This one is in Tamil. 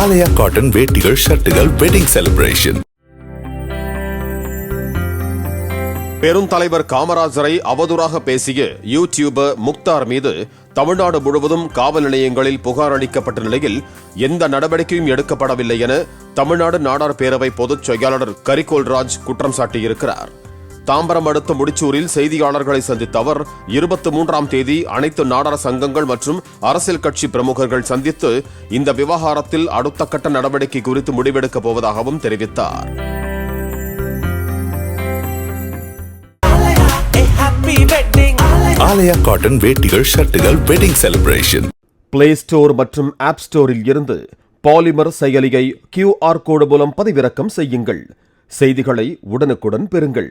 ஆலயா காட்டன் வேட்டிகள் ஷர்ட்டுகள் வெட்டிங் செலிப்ரேஷன். பெருந்தலைவர் காமராஜரை அவதூறாக பேசிய யூடியூபர் முக்தார் மீது தமிழ்நாடு முழுவதும் காவல் நிலையங்களில் புகார் அளிக்கப்பட்ட நிலையில் எந்த நடவடிக்கையும் எடுக்கப்படவில்லை என தமிழ்நாடு நாடார் பேரவை பொதுச் செயலாளர் கரிகோல்ராஜ் குற்றம் சாட்டியிருக்கிறார். தாம்பரம் அடுத்த முடிச்சூரில் செய்தியாளர்களை சந்தித்த அவர் 23ஆம் தேதி அனைத்து நாடார் சங்கங்கள் மற்றும் அரசியல் கட்சி பிரமுகர்கள் சந்தித்து இந்த விவகாரத்தில் அடுத்த கட்ட நடவடிக்கை குறித்து முடிவெடுக்கப் போவதாகவும் தெரிவித்தார். ஆலயா காட்டன் வேட்டிகள் ஷர்ட்டுகள் வெட்டிங் செலிப்ரேஷன். பிளே ஸ்டோர் மற்றும் ஆப் ஸ்டோரில் இருந்து பாலிமர் செயலியை QR கோடு மூலம் பதிவிறக்கம் செய்யுங்கள். செய்திகளை உடனுக்குடன் பெறுங்கள்.